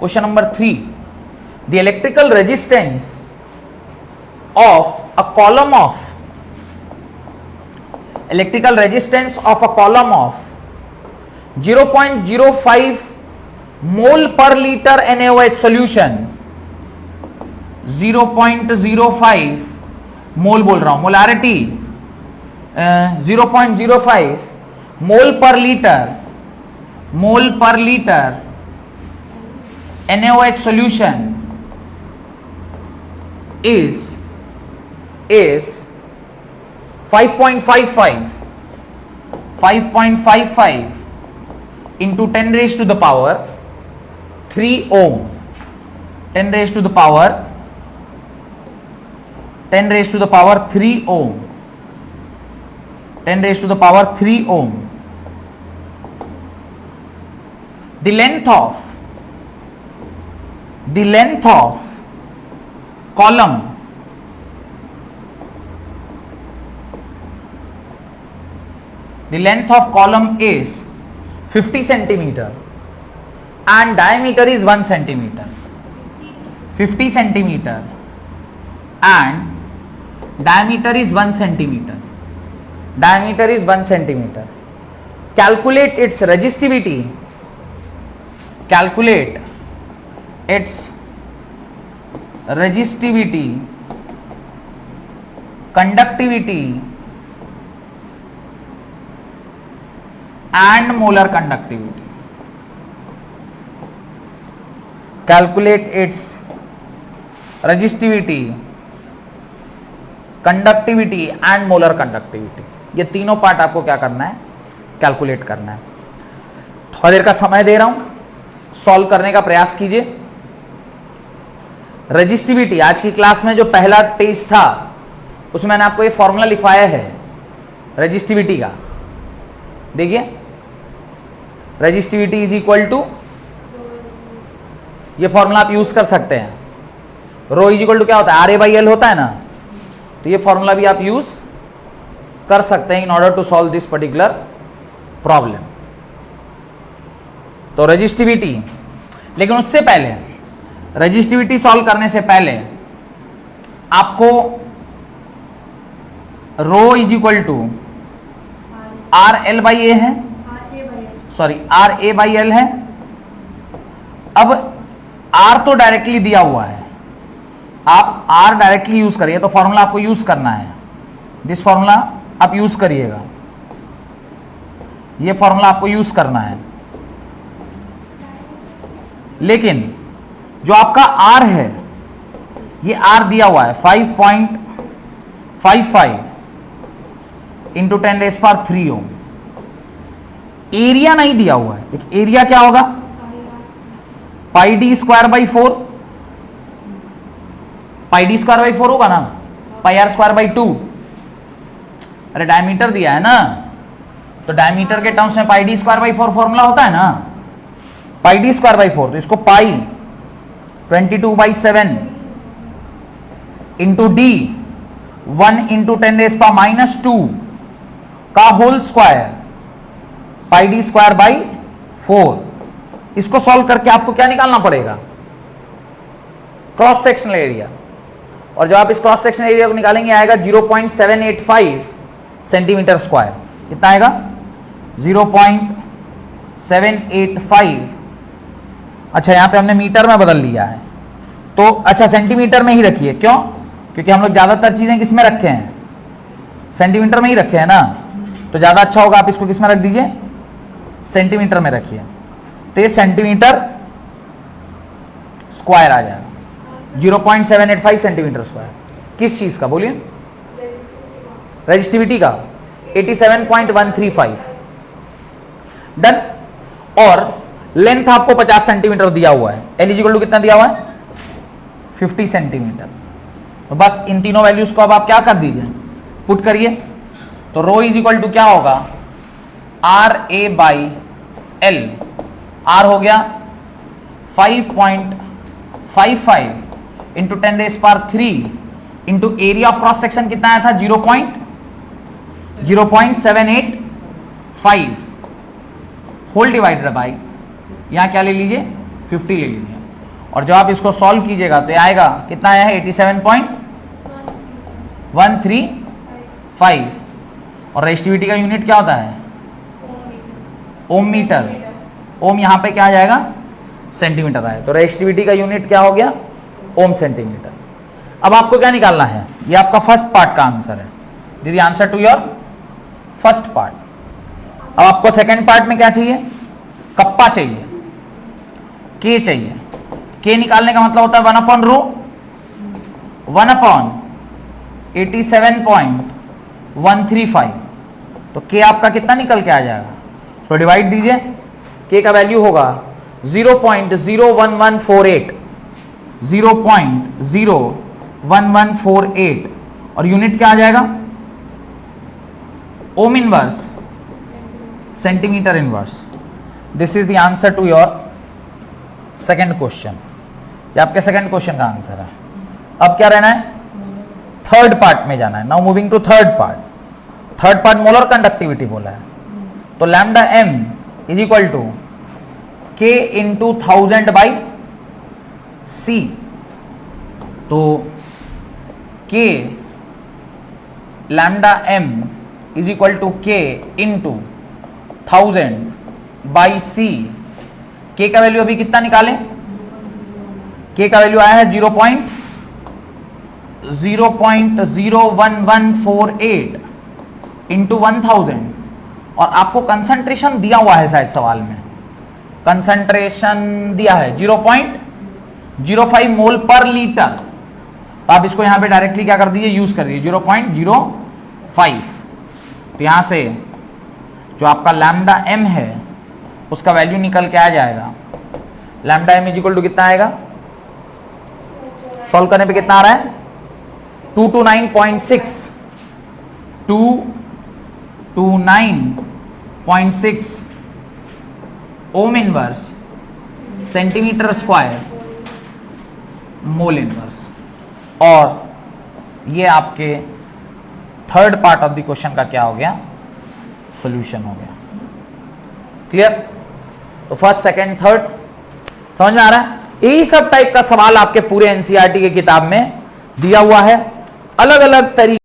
Question number 3, the electrical resistance of a column of electrical resistance of a column of 0.05 mole per liter NaOH solution, 0.05 मोल बोल रहा हूं, molarity 0.05 मोल पर litre NaOH solution is 5.55 into 10 raised to the power 3 ohm, 10 raised to the power 3 ohm, 10 raised to the power 3 ohm. The length of column is 50 centimeter and diameter is 1 centimeter. 50 centimeter and diameter is 1 centimeter. Calculate its resistivity. Conductivity and molar conductivity. Calculate its resistivity, conductivity and molar conductivity. ये तीनों part आपको क्या करना है, calculate करना है. थोड़ी देर का समय दे रहा हूं, सॉल्व करने का प्रयास कीजिए. रेजिस्टिविटी, आज की क्लास में जो पहला पेज था उसमें मैंने आपको ये फॉर्मूला लिखवाया है रेजिस्टिविटी का. देखिए, रेजिस्टिविटी इज इक्वल टू, ये फॉर्मूला आप यूज कर सकते हैं. रो इज इक्वल टू क्या होता है, आर ए बाई एल होता है ना, तो ये फॉर्मूला भी आप यूज कर सकते हैं in order to solve this particular problem. तो रेजिस्टिविटी, लेकिन उससे पहले, रेजिस्टिविटी सॉल्व करने से पहले आपको rho is equal to R L by A है, sorry R A by L है. अब आर तो डायरेक्टली दिया हुआ है, आप आर डायरेक्टली यूज करिए, तो फॉर्मूला आपको यूज करना है. दिस फॉर्मूला आप यूज करिएगा, ये फॉर्मूला आपको यूज करना है. लेकिन जो आपका आर है, ये आर दिया हुआ है 5.55 into 10 raise power 3 ohm. Area नहीं दिया हुआ है. एरिया क्या होगा, pi D square by 4, pi D square by 4 होगा ना, पाई आर स्क्वायर बाई 2. अरे डायमीटर दिया है ना, तो डायमीटर के टर्म्स में पाई डी स्क्वायर बाई 4 फॉर्मूला होता है ना, पाई डी स्क्वायर बाई 4. तो इसको pi 22/7 into d 1 into 10 raise power -2 का whole square pi D square by 4. इसको सॉल्व करके आपको क्या निकालना पड़ेगा, क्रॉस सेक्शनल एरिया. और जब आप इस क्रॉस सेक्शनल एरिया को निकालेंगे आएगा 0.785 सेंटीमीटर स्क्वायर. कितना आएगा, 0.785. अच्छा, यहां पे हमने मीटर में बदल लिया है, तो अच्छा सेंटीमीटर में ही रखिए. क्यों, क्योंकि हम लोग ज्यादातर चीजें किस में रखे हैं, सेंटीमीटर में ही रखे हैं ना, तो ज्यादा अच्छा होगा. आप इसको किस में रख दीजिए, सेंटीमीटर में रखिए. तो ये सेंटीमीटर स्क्वायर आ जाएगा, 0.785 सेंटीमीटर स्क्वायर. किस चीज का बोलिए, रेजिस्टिविटी का 87.135. डन. और लेंथ आपको 50 सेंटीमीटर दिया हुआ है. एलिजिबल टू कितना दिया हुआ है, 50 सेंटीमीटर. तो बस इन तीनों वैल्यूज को अब आप क्या कर दीजिए, पुट करिए. तो रो इज इक्वल टू क्या होगा, R A by L. R हो गया 5.55 into 10 raise power 3 into area of cross section कितना आया था, 0.785 होल डिवाइडेड बाई, यहां क्या ले लीजिए, 50 ले लीजिए. और जब आप इसको सॉल्व कीजिएगा तो ये आएगा, कितना आया है 87.135। और रेजिस्टिविटी का यूनिट क्या होता है? ओम मीटर। ओम यहाँ पे क्या आ जाएगा? सेंटीमीटर आए, तो रेजिस्टिविटी का यूनिट क्या हो गया? ओम सेंटीमीटर। अब आपको क्या निकालना है? ये आपका फर्स्ट पार्ट का आंसर है, दीदी answer to your first part. अब आपको सेकंड पार्ट में क्या चाहिए? कप्पा चाहिए, के चाहिए। के निकालने का मतलब होता है 1/87.135। तो के आपका कितना निकल के आ जाएगा? तो डिवाइड दीजिए, के का वैल्यू होगा 0.01148, 0.01148 और यूनिट क्या आ जाएगा? Ohm inverse centimetre inverse. This is the answer to your second question. ये आपके सेकंड क्वेश्चन का आंसर है। अब क्या रहना है? थर्ड पार्ट में जाना है। Now moving to third part. Third part molar conductivity बोला है, तो lambda m is equal to k into 1000/c। तो k lambda m is equal to k into 1000/c। k का वैल्यू अभी कितना निकालें? k का वैल्यू आया है 0.01148 इंटू 1000। और आपको कंसंट्रेशन दिया हुआ है शायद सवाल में, कंसंट्रेशन दिया है 0.05 मोल पर लीटर। तो आप इसको यहां पे डायरेक्टली क्या कर दीजिए? यूज कर दीजिए 0.05। तो यहां से जो आपका लैम्डा m है उसका वैल्यू निकल के आ जाएगा। Lambda m is equal to कितना आएगा? सॉल्व करने पे कितना आ रहा है? 229.6 229.6 ओम inverse centimetre square mole inverse. और ये आपके third part of the question का क्या हो गया? सॉल्यूशन हो गया। क्लियर? तो फर्स्ट, सेकंड, थर्ड समझ में आ रहा है? यही सब टाइप का सवाल आपके पूरे एनसीईआरटी की किताब में दिया हुआ है, अलग अलग तरीके